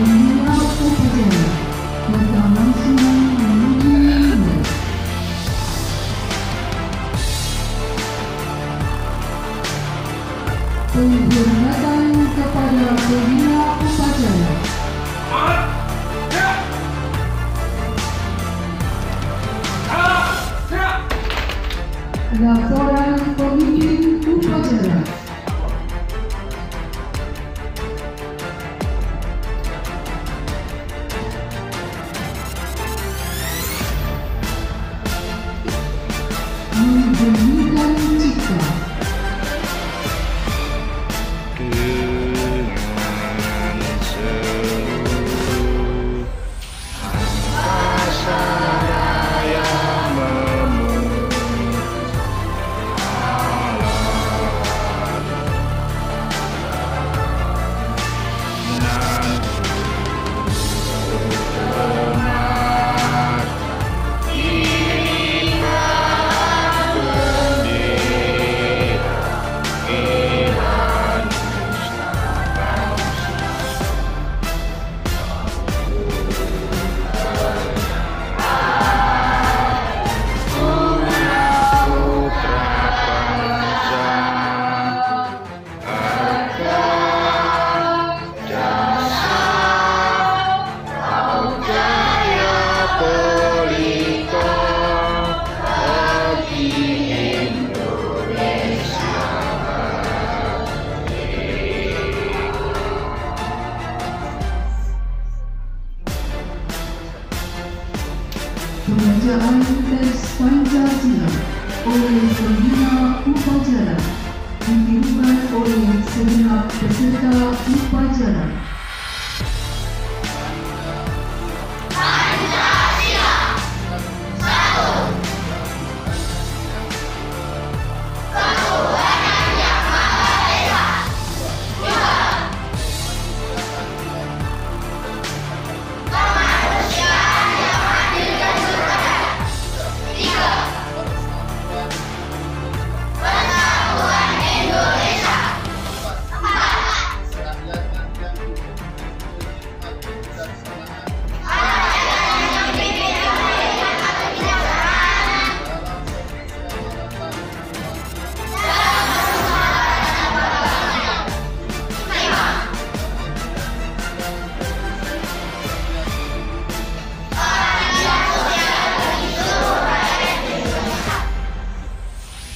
Pembina upacara datang langsung menemui penghormatan kepada pembina upacara. Laporan pemimpin upacara. Menggembirakan cipta. Dengan seluruh angkasa raya memuji Allah dan hormat iman bendera Iran putra bangsa harga jasa jaya pelita bagi Indonesia. Pembacaan teks Pancasila oleh pembina upacara dipimpin oleh segenap peserta upacara.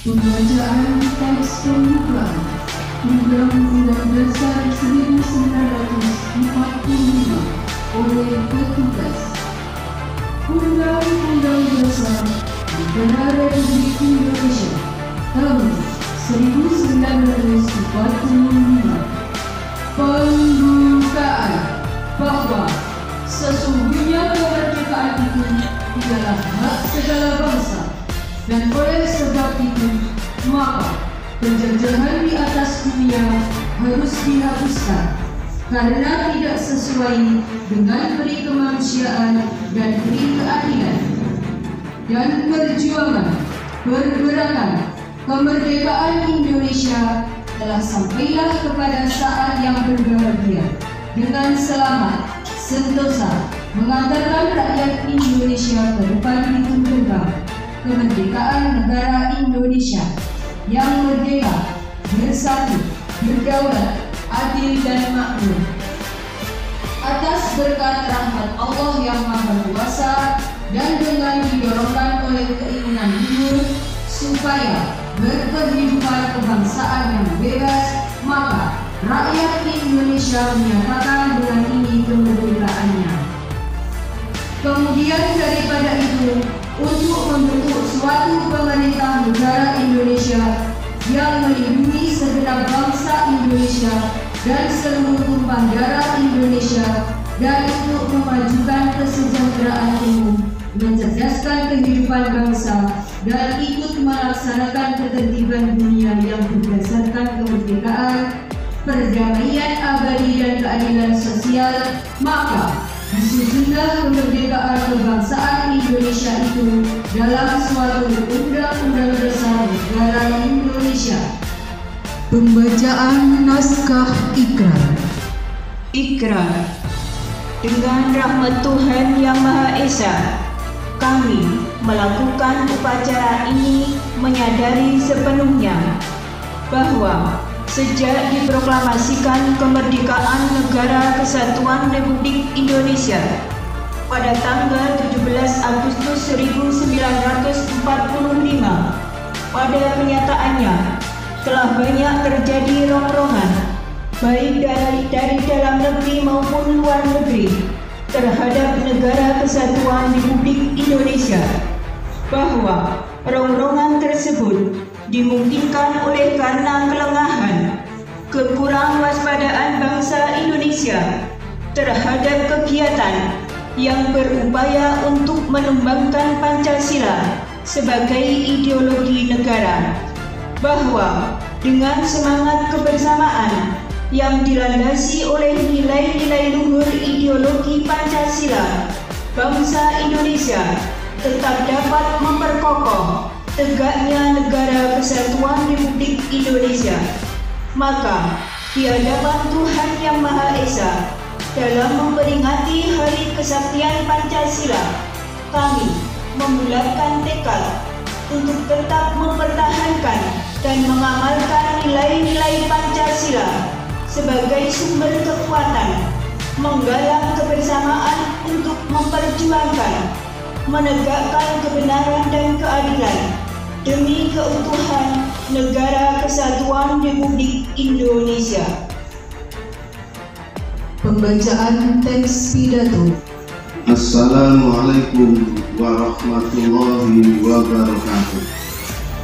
Pembacaan teks pembukaan Undang-Undang Dasar 1945 oleh petugas. Undang-Undang Dasar Negara Republik Indonesia tahun 1945. Pembukaan bahwa sesungguhnya kemerdekaan itu adalah hak segala bangsa, dan oleh sebab itu maka penjajahan di atas dunia harus dihapuskan karena tidak sesuai dengan peri kemanusiaan dan peri keadilan. Dan perjuangan pergerakan kemerdekaan Indonesia telah sampailah kepada saat yang berbahagia dengan selamat sentosa mengantarkan rakyat Indonesia ke depan pintu gerbang kemerdekaan negara Indonesia yang merdeka, bersatu, berdaulat, adil dan makmur. Atas berkat rahmat Allah yang Maha Kuasa dan dengan didorongkan oleh keinginan luhur supaya berkehidupan kebangsaan yang bebas, maka rakyat Indonesia menyatakan dengan ini kemerdekaannya. Kemudian daripada itu, untuk membentuk suatu pemerintah negara Indonesia yang melindungi segenap bangsa Indonesia dan seluruh tumpah darah Indonesia, dan untuk memajukan kesejahteraan umum, mencerdaskan kehidupan bangsa, dan ikut melaksanakan ketertiban dunia yang berdasarkan kemerdekaan, perdamaian abadi dan keadilan sosial, maka disusunlah kemerdekaan kebangsaan Indonesia itu dalam suatu undang-undang dasar negara Indonesia. Pembacaan naskah ikrar. Ikrar. dengan rahmat Tuhan Yang Maha Esa, kami melakukan upacara ini menyadari sepenuhnya bahwa sejak diproklamasikan kemerdekaan Negara Kesatuan Republik Indonesia pada tanggal 17 Agustus 1945, pada kenyataannya telah banyak terjadi rongrongan baik dari dalam negeri maupun luar negeri terhadap Negara Kesatuan Republik Indonesia, bahwa rongrongan tersebut dimungkinkan oleh karena kelengahan, kekurang waspadaan bangsa Indonesia terhadap kegiatan yang berupaya untuk menumbangkan Pancasila sebagai ideologi negara, bahwa dengan semangat kebersamaan yang dilandasi oleh nilai-nilai luhur ideologi Pancasila, bangsa Indonesia tetap dapat memperkokoh tegaknya Negara Kesatuan Republik Indonesia. Maka di hadapan Tuhan Yang Maha Esa, dalam memperingati Hari Kesaktian Pancasila, kami membulatkan tekad untuk tetap mempertahankan dan mengamalkan nilai-nilai Pancasila sebagai sumber kekuatan, menggalang kebersamaan untuk memperjuangkan, menegakkan kebenaran dan keadilan demi keutuhan Negara Kesatuan Republik Indonesia. Pembacaan teks pidato. Assalamualaikum warahmatullahi wabarakatuh.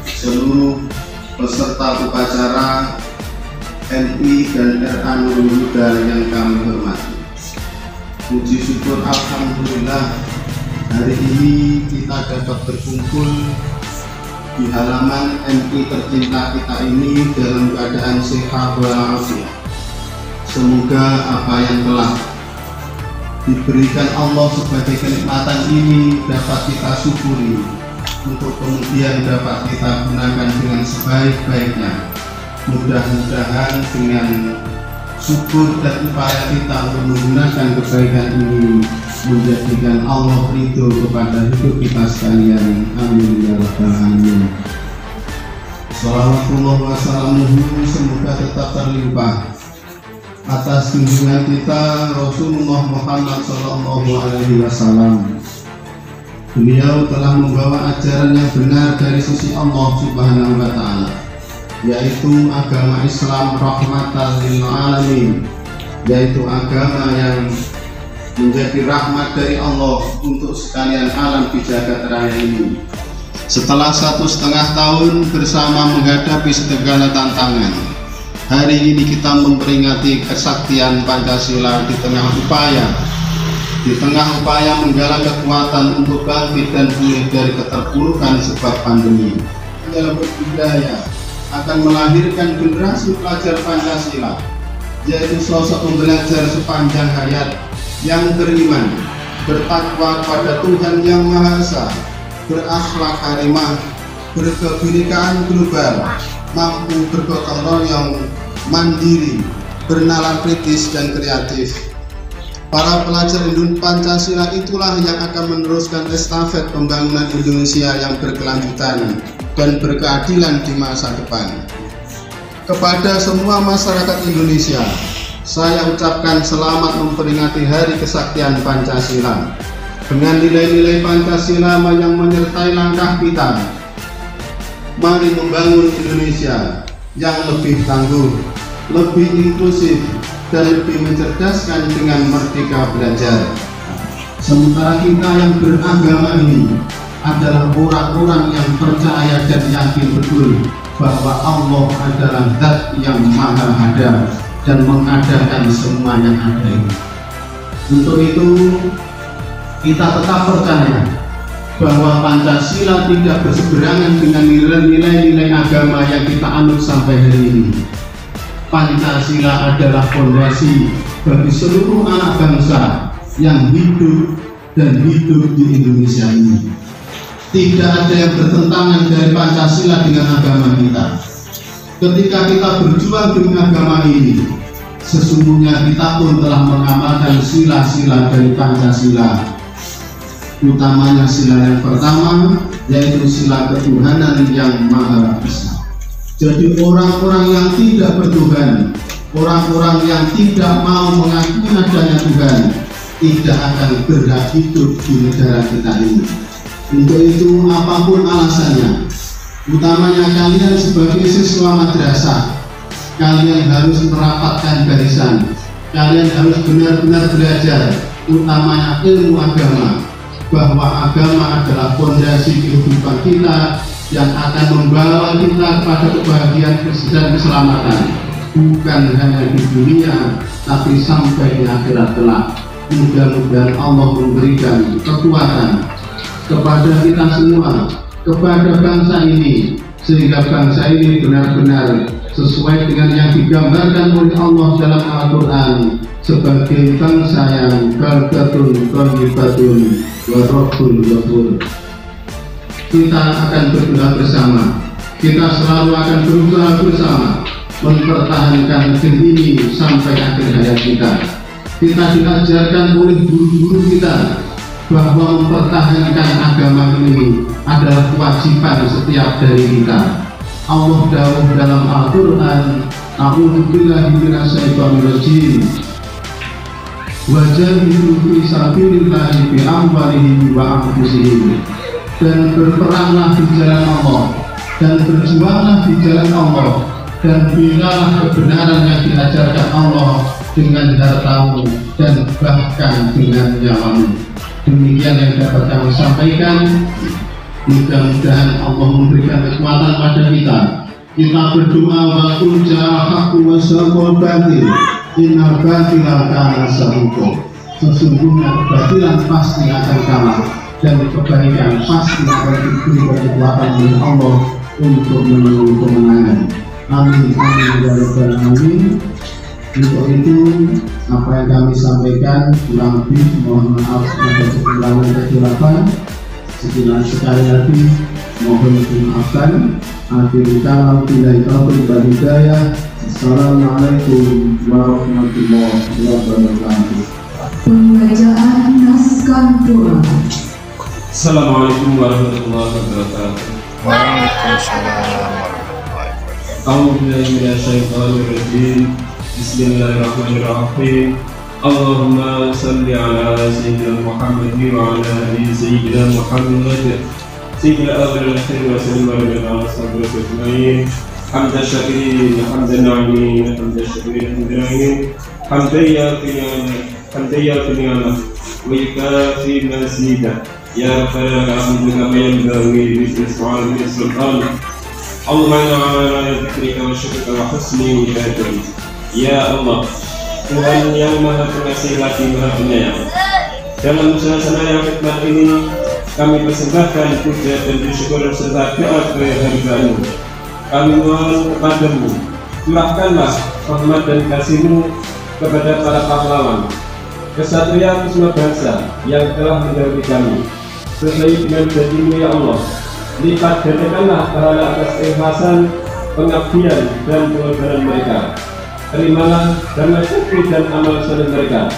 Seluruh peserta upacara NI dan RA Nurul Huda yang kami hormati, puji syukur alhamdulillah hari ini kita dapat berkumpul di halaman NI tercinta kita ini dalam keadaan sehat walafiat. Semoga apa yang telah diberikan Allah sebagai kenikmatan ini dapat kita syukuri, untuk kemudian dapat kita gunakan dengan sebaik-baiknya. Mudah-mudahan dengan syukur dan upaya kita untuk menggunakan kebaikan ini menjadikan Allah ridho kepada hidup kita sekalian. Amin ya rabbal alamin. Shalawatullah wassalamuhu semoga tetap terlimpah atas junjungan kita Rasulullah Muhammad SAW. Beliau telah membawa ajaran yang benar dari sisi Allah Subhanahu wa Ta'ala, yaitu agama Islam rahmatan lil alamin, yaitu agama yang menjadi rahmat dari Allah untuk sekalian alam di jagat raya ini. Setelah 1,5 tahun bersama menghadapi segala tantangan, hari ini kita memperingati kesaktian Pancasila di tengah upaya menggalang kekuatan untuk bangkit dan pulih dari keterpurukan sebab pandemi. Dalam berbudaya akan melahirkan generasi pelajar Pancasila, yaitu sosok pembelajar sepanjang hayat yang beriman, bertakwa kepada Tuhan Yang Maha Esa, berakhlak karimah, berkebinekaan global, mampu bergotong royong, mandiri, bernalar kritis dan kreatif. Para pelajar Pancasila itulah yang akan meneruskan estafet pembangunan Indonesia yang berkelanjutan dan berkeadilan di masa depan. Kepada semua masyarakat Indonesia, saya ucapkan selamat memperingati Hari Kesaktian Pancasila. Dengan nilai-nilai Pancasila yang menyertai langkah kita, mari membangun Indonesia yang lebih tangguh, lebih inklusif, dan lebih mencerdaskan dengan merdeka belajar. Sementara kita yang beragama ini adalah orang-orang yang percaya dan yakin betul bahwa Allah adalah Zat yang Maha Ada dan mengadakan semua yang ada ini. Untuk itu kita tetap percaya bahwa Pancasila tidak berseberangan dengan nilai-nilai agama yang kita anut sampai hari ini. Pancasila adalah fondasi bagi seluruh anak bangsa yang hidup di Indonesia ini. Tidak ada yang bertentangan dari Pancasila dengan agama kita. Ketika kita berjuang dengan agama ini, Sesungguhnya kita pun telah mengamalkan sila-sila dari Pancasila, utamanya sila yang pertama, yaitu sila ketuhanan yang Maha Esa. Jadi orang-orang yang tidak bertuhan, orang-orang yang tidak mau mengakui adanya Tuhan, tidak akan berhak hidup di negara kita ini. Untuk itu, apapun alasannya, utamanya kalian sebagai siswa madrasah, kalian harus merapatkan barisan, kalian harus benar-benar belajar, utamanya ilmu agama, bahwa agama adalah fondasi kehidupan kita yang akan membawa kita kepada kebahagiaan dan keselamatan, bukan hanya di dunia, tapi sampai di akhirat kelak. Mudah-mudahan Allah memberikan kekuatan kepada kita semua, kepada bangsa ini, sehingga bangsa ini benar-benar sesuai dengan yang digambarkan oleh Allah dalam Al-Quran sebagai bangsa yang baldatun thayyibatun wa rabbun ghafur. Kita akan berdoa bersama, kita selalu akan berusaha bersama mempertahankan negeri ini sampai akhir hayat kita. Kita diajarkan oleh guru-guru kita bahwa mempertahankan agama ini adalah kewajiban setiap dari kita. Allah dawuh dalam Al-Quran, a'udzubillahi minasyaitonirrajim, wajahidu fi sabilillahi bi amwalihim wa anfusihim, dan berperanglah di jalan Allah, dan berjuanglah di jalan Allah, dan binalah kebenaran yang diajarkan Allah dengan hartamu dan bahkan dengan nyawamu. Demikian yang dapat kami sampaikan. Mudah-mudahan Allah memberikan kekuatan pada kita. Kita berdoa wa qul ja'al haqqu wa syaqal batil innal batila kana zahuqa. Sesungguhnya kebatilan pasti akan kalah dan kebaikan pasti akan diberi kekuatan oleh Allah untuk menuju kemenangan. Amin amin ya rabbal alamin. Untuk itu, apa yang kami sampaikan kurang lebih mohon maaf atas kekurangan kehilafan. Sekali lagi mohon dimaafkan. Akhir kalam billahi taufiq wal hidayah. Assalamualaikum warahmatullahi wabarakatuh. Pembacaan naskah doa. Assalamualaikum warahmatullahi wabarakatuh. Waalaikumsalam warahmatullahi wabarakatuh. A'udzubillahi minasyaitonir rajim. Bismillahirrahmanirrahim. Allahumma salli ala sayyidina Muhammad wa ala ali sayyidina Muhammad sayyidina awwalil akhirin wa sallallahu alaihi wa sallam ajma'in. Hamdan syakirin, hamdan na'imin, hamdan syakirin, hamdan na'imin, hamdan yaqinan wa yukafi mazida. Ya Rabbana alhamdu kama yanbaghi li jalali sultan. Allahumma inna ala dzikrika wa syukrika wa husni ibadatik. Ya Allah, Tuhan yang Maha Pengasih lagi Maha Penyayang, dalam suasana yang hikmat ini kami persembahkan puja dan syukur serta doa kehadiranmu. Kami mohon kepadamu, curahkanlah rahmat dan kasih-Mu kepada para pahlawan, kesatria semua bangsa yang telah mendahului kami. Sesuai dengan janji-Mu ya Allah, lipat gandakanlah pahala atas keikhlasan, pengabdian dan pengorbanan mereka. Terimalah dhamma syukri dan amal soleh mereka.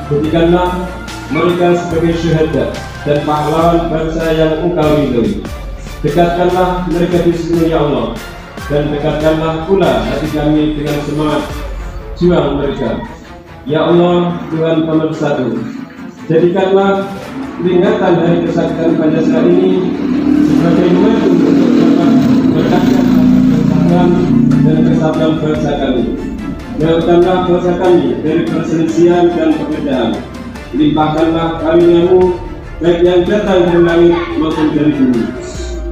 Jadikanlah mereka sebagai syuhada dan pahlawan bangsa yang Engkau ridhoi. Dekatkanlah mereka di sini ya Allah, dan dekatkanlah pula hati kami dengan semangat juang mereka. Ya Allah, Tuhan pemersatu, jadikanlah peringatan hari kesaktian Pancasila ini sebagai momentum untuk meningkatkan persatuan dan kesatuan bangsa kami. Jauhkanlah bangsa kami dari perselisihan dan perbedaan. Limpahkanlah karunia-Mu baik yang datang dari langit maupun dari bumi.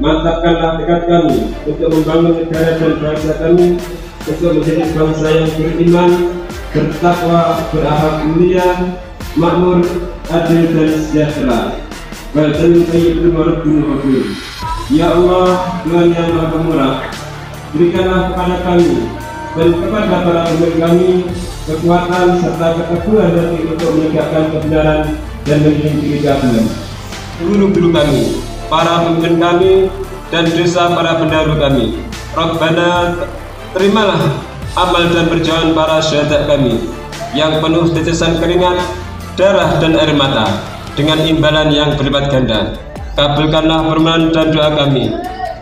Mantapkanlah tekad kami untuk membangun negara dan bangsa kami, untuk menjadi bangsa yang beriman, bertakwa, berakhlak mulia, makmur, adil dan sejahtera. Baldatun thayyibun wa rabbun ghafur. Ya Allah, Tuhan yang Maha Pemurah, berikanlah kepada kami dan kepada para pemimpin kami kekuatan serta keteguhan hati untuk menegakkan kebenaran dan melindungi keadilan. Guru-guru kami, para pemimpin kami, dan dosa para pendahulu kami. Rabbana, terimalah amal dan perjuangan para syuhada kami yang penuh tetesan keringat, darah dan air mata dengan imbalan yang berlipat ganda. Kabulkanlah permohonan dan doa kami.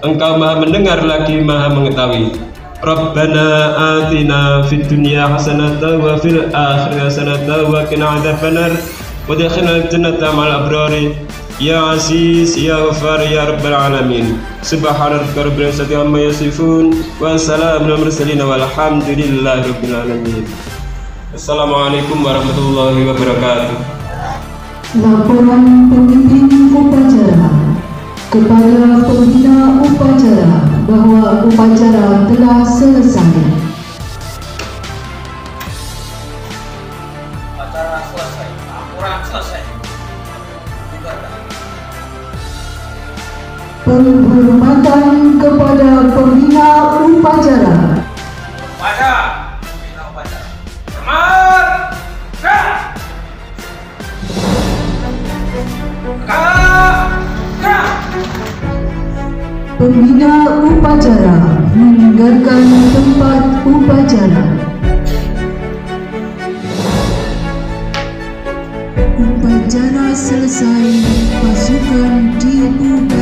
Engkau Maha mendengar lagi Maha mengetahui. Rabbana atina fid dunya hasanatan wa fil akhirati hasanatan wa qina adzabannar wa adkhilnal jannata ma'al abrari ya aziz ya ghafar ya rabbal alamin. Subhana rabbika rabbil izzati amma yasifun wa salamun alal mursalin walhamdulillahi rabbil alamin. Assalamualaikum warahmatullahi wabarakatuh. Laporan pemimpin upacara kepada pembina upacara bahwa upacara telah selesai. Acara selesai, laporan selesai. Penghormatan kepada pembina upacara. Pada pembina upacara. Semangat! Gerak! Gerak! Pembina upacara meninggalkan tempat upacara. Upacara selesai, pasukan dibubarkan.